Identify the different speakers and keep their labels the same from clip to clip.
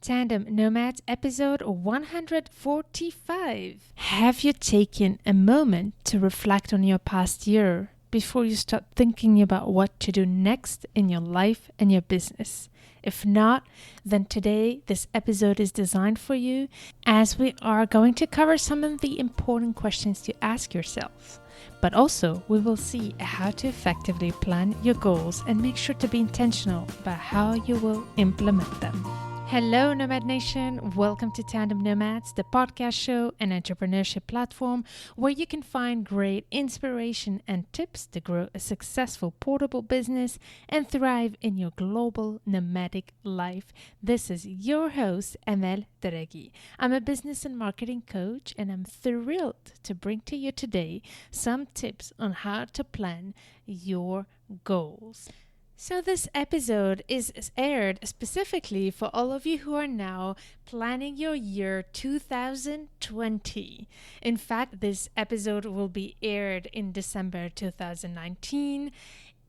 Speaker 1: Tandem Nomads episode 145. Have you taken a moment to reflect on your past year before you start thinking about what to do next in your life and your business? If not, then today this episode is designed for you, as we are going to cover some of the important questions to ask yourself. But also, we will see how to effectively plan your goals and make sure to be intentional about how you will implement them. Hello, Nomad Nation. Welcome to Tandem Nomads, the podcast show and entrepreneurship platform where you can find great inspiration and tips to grow a successful portable business and thrive in your global nomadic life. This is your host, Amel Deregi. I'm a business and marketing coach, and I'm thrilled to bring to you today some tips on how to plan your goals. So this episode is aired specifically for all of you who are now planning your year 2020. In fact, this episode will be aired in December 2019.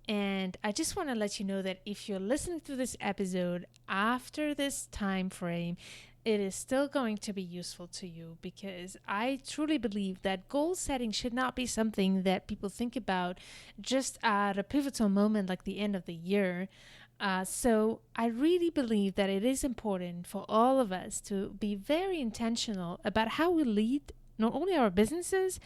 Speaker 1: And I just want to let you know that if you're listening to this episode after this time frame, it is still going to be useful to you, because I truly believe that goal setting should not be something that people think about just at a pivotal moment like the end of the year. So I really believe that it is important for all of us to be very intentional about how we lead not only our businesses,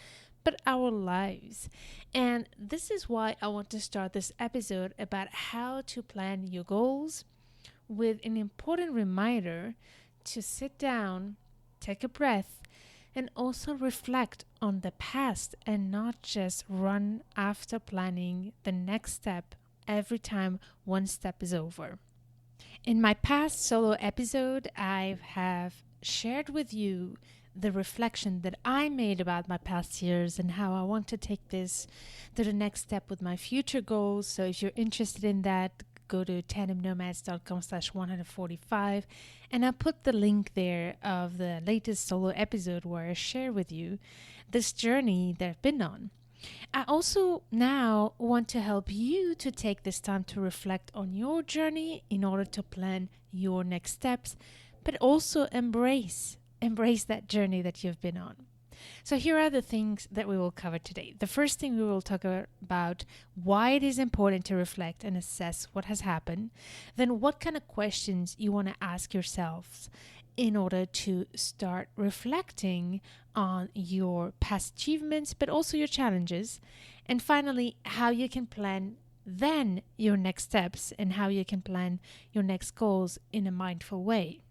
Speaker 1: but our lives. And this is why I want to start this episode about how to plan your goals with an important reminder to sit down, take a breath, and also reflect on the past and not just run after planning the next step every time one step is over. In my past solo episode, I have shared with you the reflection that I made about my past years and how I want to take this to the next step with my future goals. So if you're interested in that, go to tandemnomads.com/145, and I'll put the link there of the latest solo episode where I share with you this journey that I've been on. I also now want to help you to take this time to reflect on your journey in order to plan your next steps, but also embrace that journey that you've been on. So here are the things that we will cover today. The first thing, we will talk about why it is important to reflect and assess what has happened. Then what kind of questions you want to ask yourselves in order to start reflecting on your past achievements, but also your challenges. And finally, how you can plan then your next steps and how you can plan your next goals in a mindful way.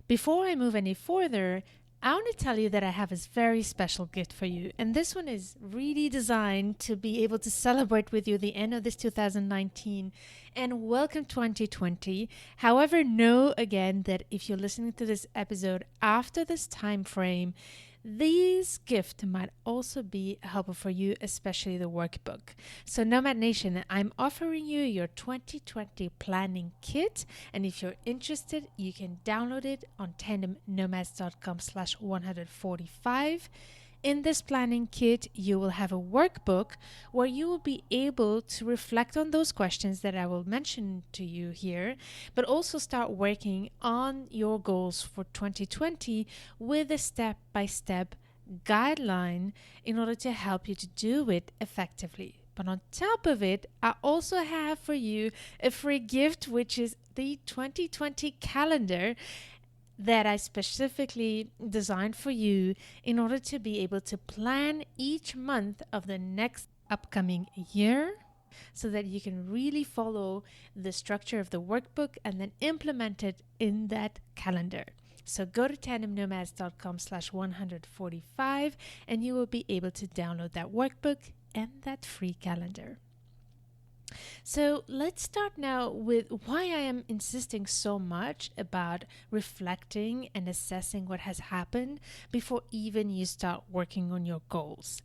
Speaker 1: Before I move any further, I want to tell you that I have a very special gift for you. And this one is really designed to be able to celebrate with you the end of this 2019 and welcome 2020. However, know again that if you're listening to this episode after this time frame, this gift might also be helpful for you, especially the workbook. So Nomad Nation, I'm offering you your 2020 planning kit. And if you're interested, you can download it on tandemnomads.com/145. In this planning kit, you will have a workbook where you will be able to reflect on those questions that I will mention to you here, but also start working on your goals for 2020 with a step-by-step guideline in order to help you to do it effectively. But on top of it, I also have for you a free gift, which is the 2020 calendar that I specifically designed for you in order to be able to plan each month of the next upcoming year, so that you can really follow the structure of the workbook and then implement it in that calendar. So go to tandemnomads.com/145 and you will be able to download that workbook and that free calendar. So let's start now with why I am insisting so much about reflecting and assessing what has happened before even you start working on your goals.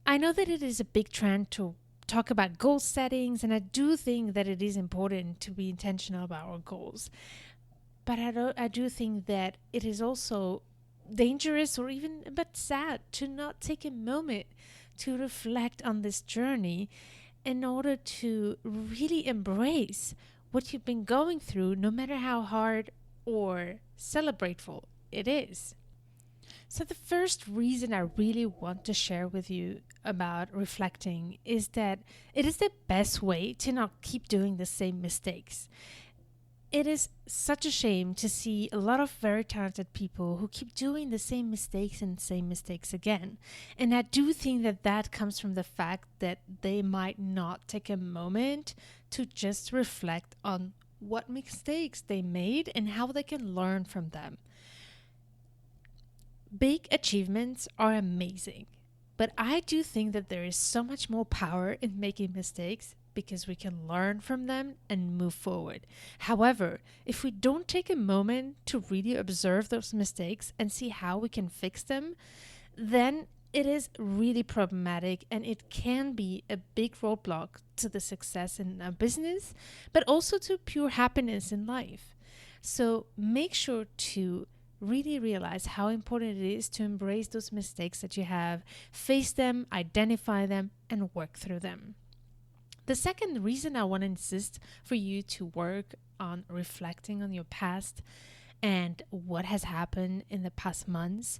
Speaker 1: I know that it is a big trend to talk about goal settings, and I do think that it is important to be intentional about our goals. But I do think that it is also dangerous or even a bit sad to not take a moment to reflect on this journey in order to really embrace what you've been going through, no matter how hard or celebrateful it is. So, the first reason I really want to share with you about reflecting is that it is the best way to not keep doing the same mistakes. It is such a shame to see a lot of very talented people who keep doing the same mistakes and same mistakes again. And I do think that that comes from the fact that they might not take a moment to just reflect on what mistakes they made and how they can learn from them. Big achievements are amazing, but I do think that there is so much more power in making mistakes because we can learn from them and move forward. However, if we don't take a moment to really observe those mistakes and see how we can fix them, then it is really problematic and it can be a big roadblock to the success in a business, but also to pure happiness in life. So make sure to really realize how important it is to embrace those mistakes that you have, face them, identify them, and work through them. The second reason I want to insist for you to work on reflecting on your past and what has happened in the past months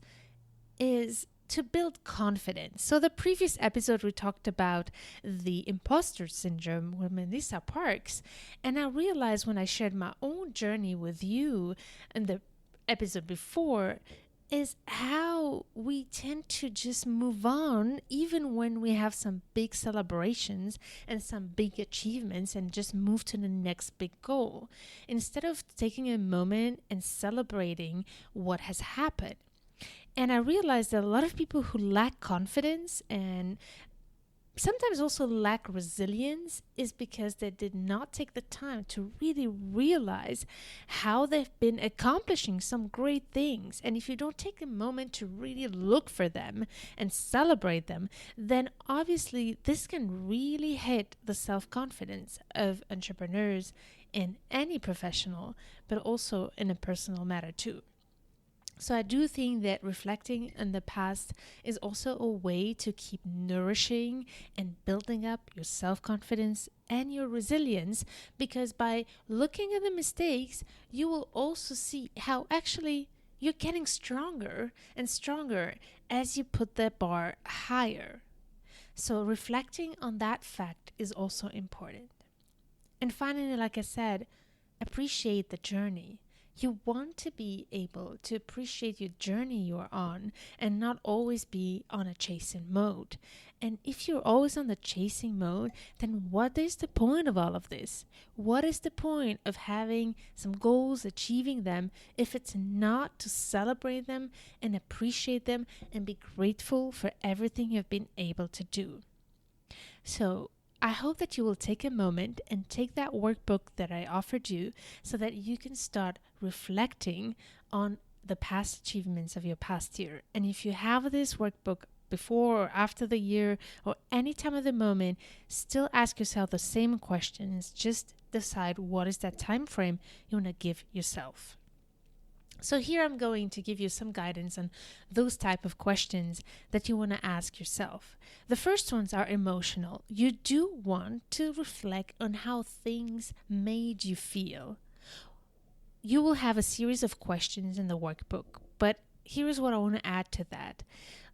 Speaker 1: is to build confidence. So the previous episode we talked about the imposter syndrome with Melissa Parks, and I realized when I shared my own journey with you in the episode before is how we tend to just move on even when we have some big celebrations and some big achievements and just move to the next big goal instead of taking a moment and celebrating what has happened. And I realized that a lot of people who lack confidence and sometimes also lack resilience is because they did not take the time to really realize how they've been accomplishing some great things. And if you don't take a moment to really look for them and celebrate them, then obviously this can really hit the self-confidence of entrepreneurs in any professional, but also in a personal matter too. So I do think that reflecting on the past is also a way to keep nourishing and building up your self-confidence and your resilience, because by looking at the mistakes, you will also see how actually you're getting stronger and stronger as you put the bar higher. So reflecting on that fact is also important. And finally, like I said, appreciate the journey. You want to be able to appreciate your journey you're on and not always be on a chasing mode. And if you're always on the chasing mode, then what is the point of all of this? What is the point of having some goals, achieving them, if it's not to celebrate them and appreciate them and be grateful for everything you've been able to do? So I hope that you will take a moment and take that workbook that I offered you so that you can start reflecting on the past achievements of your past year. And if you have this workbook before or after the year or any time of the moment, still ask yourself the same questions. Just decide what is that time frame you want to give yourself. So here I'm going to give you some guidance on those type of questions that you want to ask yourself. The first ones are emotional. You do want to reflect on how things made you feel. You will have a series of questions in the workbook, but here's what I want to add to that.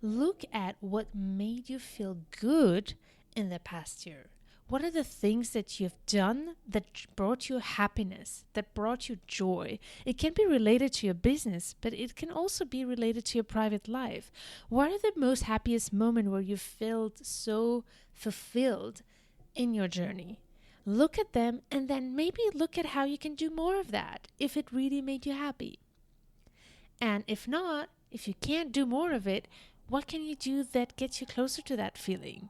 Speaker 1: Look at what made you feel good in the past year. What are the things that you've done that brought you happiness, that brought you joy? It can be related to your business, but it can also be related to your private life. What are the most happiest moments where you felt so fulfilled in your journey? Look at them and then maybe look at how you can do more of that if it really made you happy. And if not, if you can't do more of it, what can you do that gets you closer to that feeling?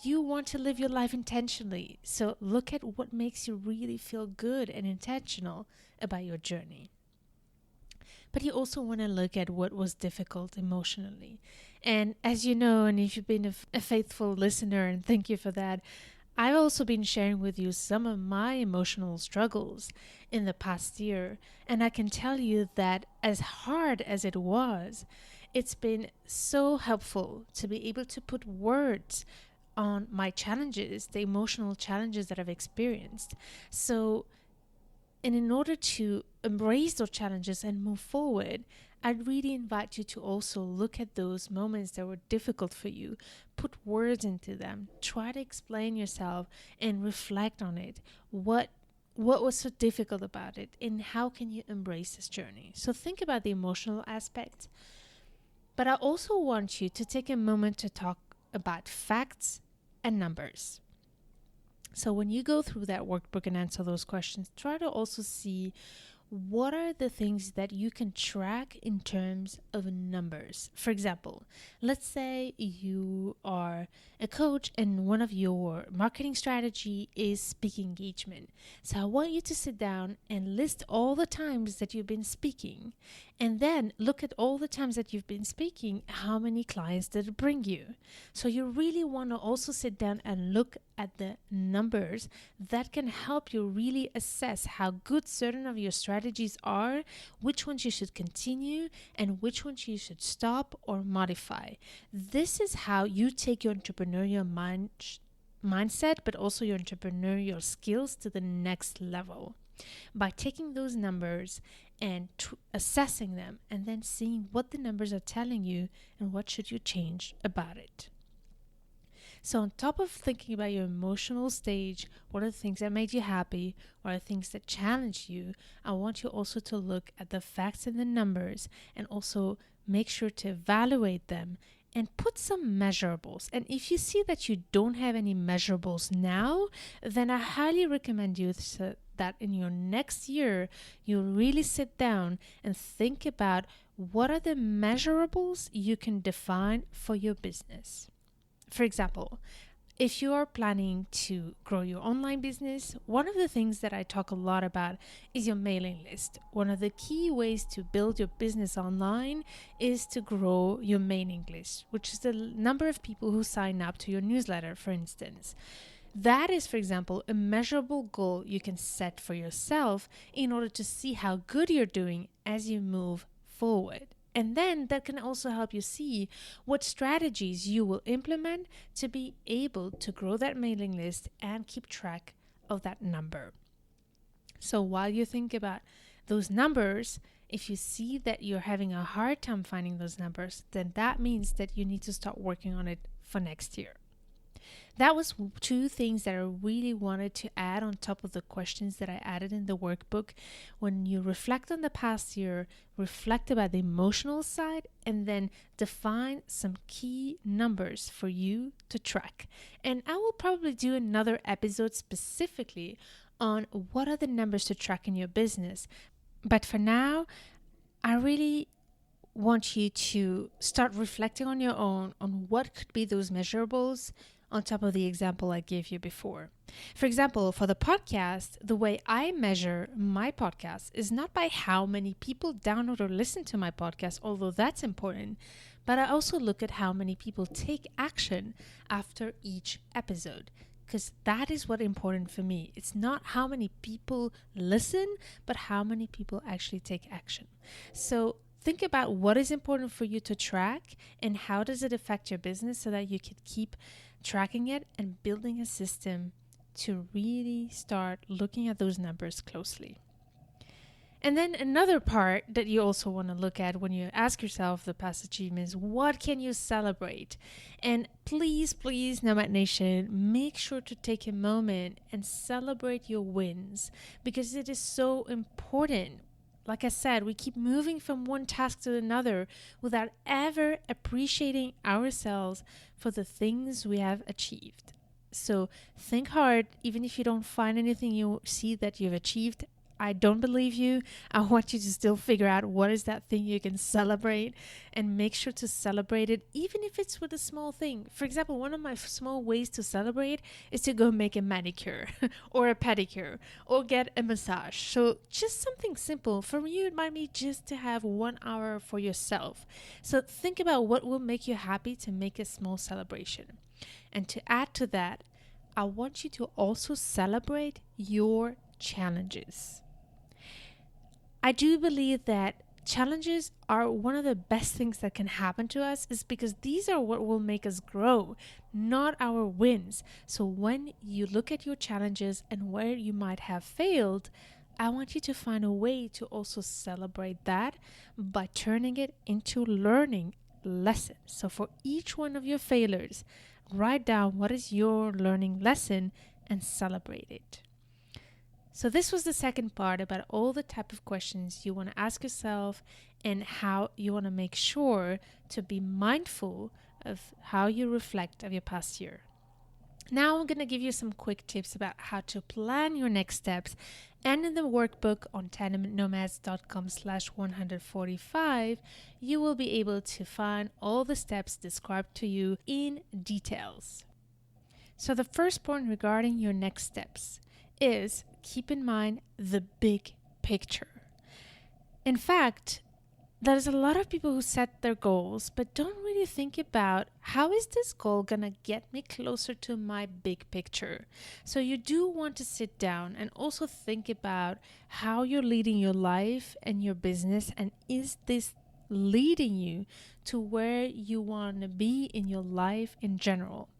Speaker 1: You want to live your life intentionally, so look at what makes you really feel good and intentional about your journey. But you also want to look at what was difficult emotionally. And as you know, and if you've been a faithful listener, and thank you for that, I've also been sharing with you some of my emotional struggles in the past year. And I can tell you that as hard as it was, it's been so helpful to be able to put words on my challenges, the emotional challenges that I've experienced. So And in order to embrace those challenges and move forward, I'd really invite you to also look at those moments that were difficult for you, put words into them, try to explain yourself and reflect on it. What was so difficult about it, and how can you embrace this journey? So think about the emotional aspect. But I also want you to take a moment to talk about facts and numbers. So when you go through that workbook and answer those questions, try to also see what are the things that you can track in terms of numbers. For example, let's say you are a coach and one of your marketing strategy is speaking engagement. So I want you to sit down and list all the times that you've been speaking, and then look at all the times that you've been speaking, how many clients did it bring you. So you really want to also sit down and look at the numbers that can help you really assess how good certain of your strategies are, which ones you should continue, and which ones you should stop or modify. This is how you take your entrepreneurial mindset, but also your entrepreneurial skills to the next level. By taking those numbers and assessing them, and then seeing what the numbers are telling you and what should you change about it. So on top of thinking about your emotional stage, what are the things that made you happy? What are the things that challenged you? I want you also to look at the facts and the numbers, and also make sure to evaluate them and put some measurables. And if you see that you don't have any measurables now, then I highly recommend you that in your next year, you really sit down and think about what are the measurables you can define for your business. For example, if you are planning to grow your online business, one of the things that I talk a lot about is your mailing list. One of the key ways to build your business online is to grow your mailing list, which is the number of people who sign up to your newsletter, for instance. That is, for example, a measurable goal you can set for yourself in order to see how good you're doing as you move forward. And then that can also help you see what strategies you will implement to be able to grow that mailing list and keep track of that number. So while you think about those numbers, if you see that you're having a hard time finding those numbers, then that means that you need to start working on it for next year. That was two things that I really wanted to add on top of the questions that I added in the workbook. When you reflect on the past year, reflect about the emotional side, and then define some key numbers for you to track. And I will probably do another episode specifically on what are the numbers to track in your business. But for now, I really want you to start reflecting on your own on what could be those measurables on top of the example I gave you before. For example, for the podcast, the way I measure my podcast is not by how many people download or listen to my podcast, although that's important, but I also look at how many people take action after each episode, because that is what's important for me. It's not how many people listen, but how many people actually take action. So think about what is important for you to track and how does it affect your business so that you can keep tracking it and building a system to really start looking at those numbers closely. And then another part that you also want to look at when you ask yourself the past achievements, what can you celebrate? And please, Nomad Nation, make sure to take a moment and celebrate your wins, because it is so important. Like I said, we keep moving from one task to another without ever appreciating ourselves for the things we have achieved. So think hard, even if you don't find anything you see that you've achieved. I don't believe you. I want you to still figure out what is that thing you can celebrate, and make sure to celebrate it, even if it's with a small thing. For example, one of my small ways to celebrate is to go make a manicure or a pedicure or get a massage. So just something simple. For you, it might be just to have 1 hour for yourself. So think about what will make you happy to make a small celebration. And to add to that, I want you to also celebrate your challenges. I do believe that challenges are one of the best things that can happen to us, is because these are what will make us grow, not our wins. So when you look at your challenges and where you might have failed, I want you to find a way to also celebrate that by turning it into learning lessons. So for each one of your failures, write down what is your learning lesson and celebrate it. So this was the second part about all the type of questions you want to ask yourself and how you want to make sure to be mindful of how you reflect of your past year. Now I'm going to give you some quick tips about how to plan your next steps, and in the workbook on tandemnomads.com/145 you will be able to find all the steps described to you in details. So the first point regarding your next steps is keep in mind the big picture. In fact, there's a lot of people who set their goals but don't really think about how is this goal gonna get me closer to my big picture. So you do want to sit down and also think about how you're leading your life and your business, and is this leading you to where you want to be in your life in general.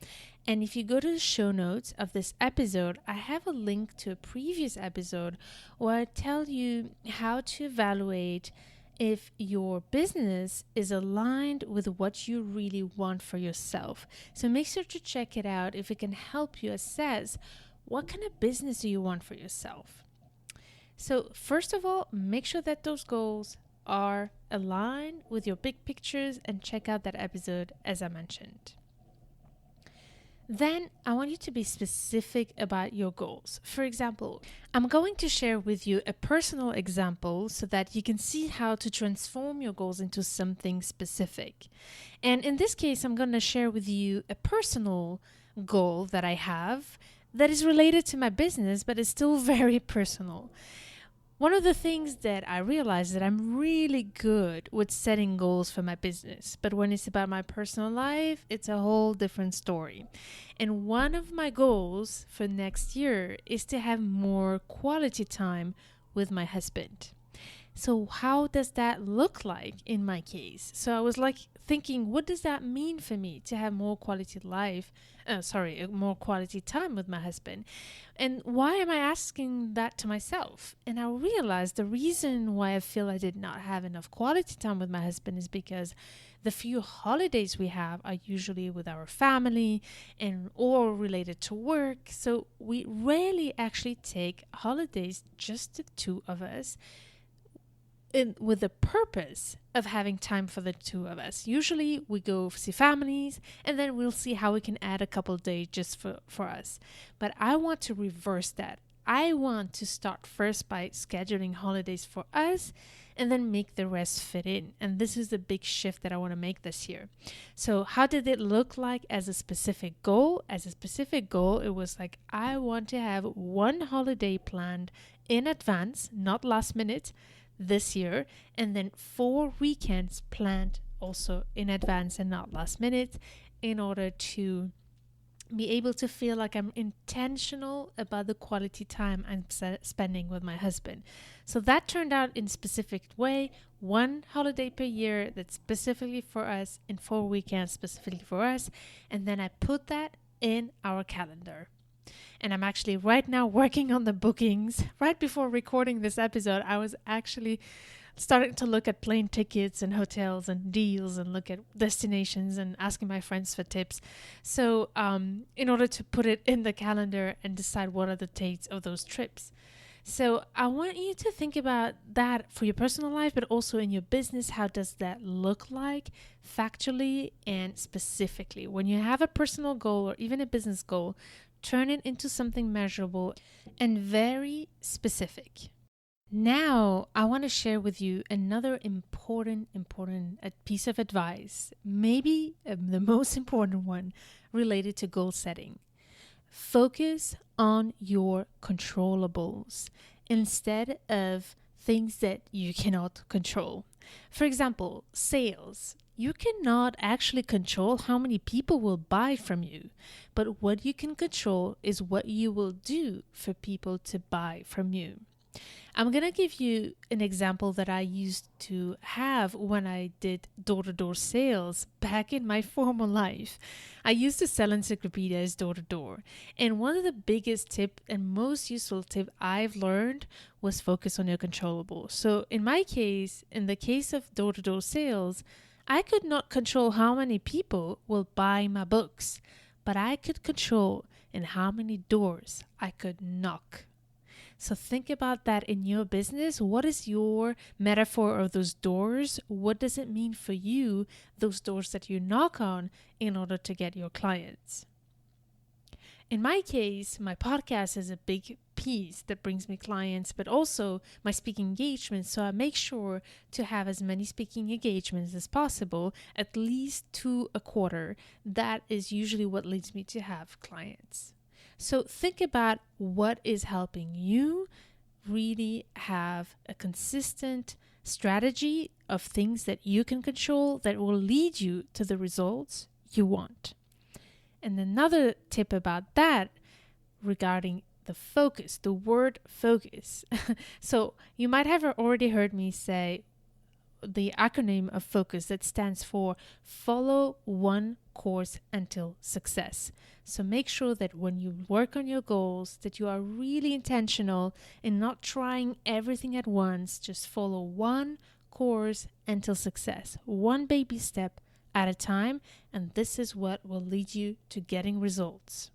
Speaker 1: And if you go to the show notes of this episode, I have a link to a previous episode where I tell you how to evaluate if your business is aligned with what you really want for yourself. So make sure to check it out if it can help you assess what kind of business do you want for yourself. So first of all, make sure that those goals are aligned with your big pictures and check out that episode as I mentioned. Then I want you to be specific about your goals. For example, I'm going to share with you a personal example so that you can see how to transform your goals into something specific. And in this case, I'm going to share with you a personal goal that I have that is related to my business, but is still very personal. One of the things that I realized that I'm really good with setting goals for my business, but when it's about my personal life, it's a whole different story. And one of my goals for next year is to have more quality time with my husband. So how does that look like in my case? So I was thinking, what does that mean for me to have more quality more quality time with my husband? And why am I asking that to myself? And I realized the reason why I feel I did not have enough quality time with my husband is because the few holidays we have are usually with our family or related to work. So we rarely actually take holidays, just the two of us, with the purpose of having time for the two of us. Usually we go see families and then we'll see how we can add a couple days just for us. But I want to reverse that. I want to start first by scheduling holidays for us and then make the rest fit in. And this is the big shift that I want to make this year. So how did it look like as a specific goal? As a specific goal, it was like I want to have one holiday planned in advance, not last minute, this year, and then 4 weekends planned also in advance and not last minute, in order to be able to feel like I'm intentional about the quality time I'm spending with my husband. So that turned out in a specific way, one holiday per year that's specifically for us, and 4 weekends specifically for us, and then I put that in our calendar. And I'm actually right now working on the bookings. Right before recording this episode, I was actually starting to look at plane tickets and hotels and deals and look at destinations and asking my friends for tips. So in order to put it in the calendar and decide what are the dates of those trips. So I want you to think about that for your personal life, but also in your business. How does that look like factually and specifically? When you have a personal goal or even a business goal, turn it into something measurable and very specific. Now, I want to share with you another important piece of advice, maybe the most important one related to goal setting. Focus on your controllables instead of things that you cannot control. For example, sales. You cannot actually control how many people will buy from you, but what you can control is what you will do for people to buy from you. I'm going to give you an example that I used to have when I did door-to-door sales back in my former life. I used to sell encyclopedias door-to-door. And one of the biggest tip and most useful tip I've learned was focus on your controllables. So in my case, in the case of door-to-door sales, I could not control how many people will buy my books, but I could control in how many doors I could knock. So think about that in your business. What is your metaphor of those doors? What does it mean for you, those doors that you knock on in order to get your clients? In my case, my podcast is a big piece that brings me clients, but also my speaking engagements. So I make sure to have as many speaking engagements as possible, at least 2 a quarter. That is usually what leads me to have clients. So think about what is helping you really have a consistent strategy of things that you can control that will lead you to the results you want. And another tip about that regarding the focus, the word focus. So you might have already heard me say the acronym of focus that stands for follow one course until success. So make sure that when you work on your goals that you are really intentional in not trying everything at once. Just follow one course until success, one baby step at a time, and this is what will lead you to getting results.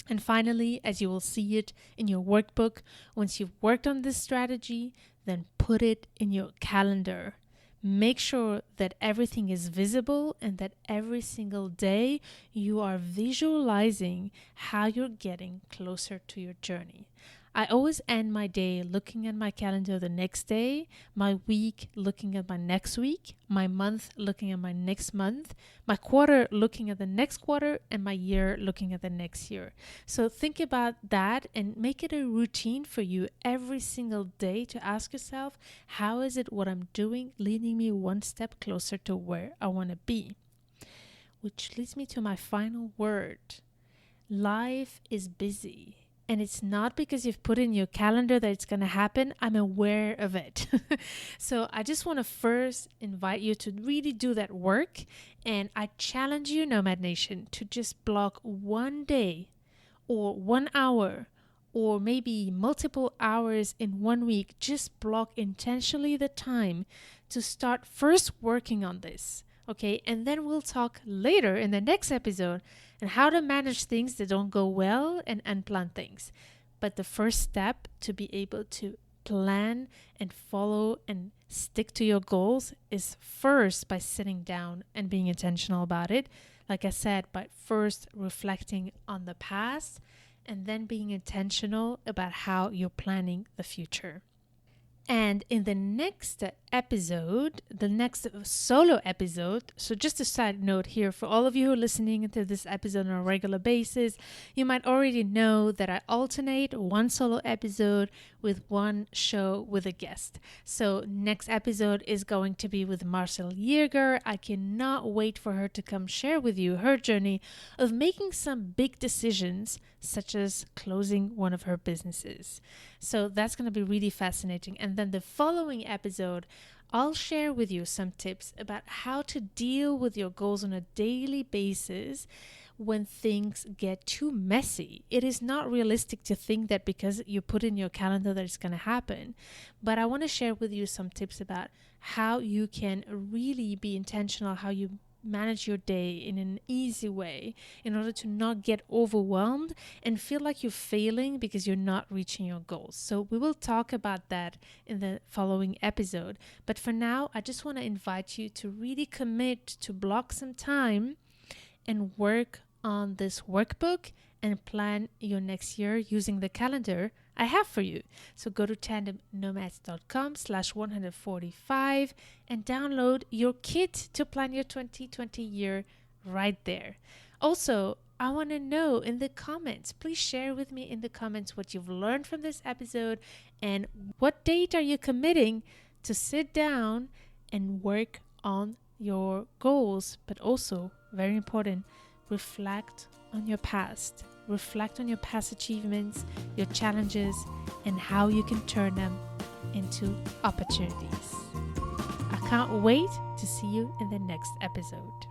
Speaker 1: And finally, as you will see it in your workbook, once you've worked on this strategy, then put it in your calendar. Make sure that everything is visible and that every single day you are visualizing how you're getting closer to your journey. I always end my day looking at my calendar the next day, my week looking at my next week, my month looking at my next month, my quarter looking at the next quarter, and my year looking at the next year. So think about that and make it a routine for you every single day to ask yourself, how is it what I'm doing leading me one step closer to where I want to be? Which leads me to my final word. Life is busy. And it's not because you've put in your calendar that it's going to happen. I'm aware of it. So I just want to first invite you to really do that work. And I challenge you, Nomad Nation, to just block one day or 1 hour or maybe multiple hours in 1 week. Just block intentionally the time to start first working on this. Okay, and then we'll talk later in the next episode on how to manage things that don't go well and unplanned things. But the first step to be able to plan and follow and stick to your goals is first by sitting down and being intentional about it. Like I said, by first reflecting on the past and then being intentional about how you're planning the future. And in the next episode, the next solo episode, so just a side note here for all of you who are listening to this episode on a regular basis, you might already know that I alternate one solo episode with one show with a guest. So next episode is going to be with Marcel Jäger. I cannot wait for her to come share with you her journey of making some big decisions, such as closing one of her businesses. So that's going to be really fascinating. And then the following episode, I'll share with you some tips about how to deal with your goals on a daily basis when things get too messy. It is not realistic to think that because you put in your calendar that it's going to happen. But I want to share with you some tips about how you can really be intentional, how you manage your day in an easy way in order to not get overwhelmed and feel like you're failing because you're not reaching your goals. So we will talk about that in the following episode. But for now, I just want to invite you to really commit to block some time and work on this workbook and plan your next year using the calendar I have for you. So go to tandemnomads.com/145 and download your kit to plan your 2020 year right there. Also, I want to know in the comments, please share with me in the comments what you've learned from this episode and what date are you committing to sit down and work on your goals, but also, very important, reflect on your past reflect on your past achievements, your challenges, and how you can turn them into opportunities. I can't wait to see you in the next episode.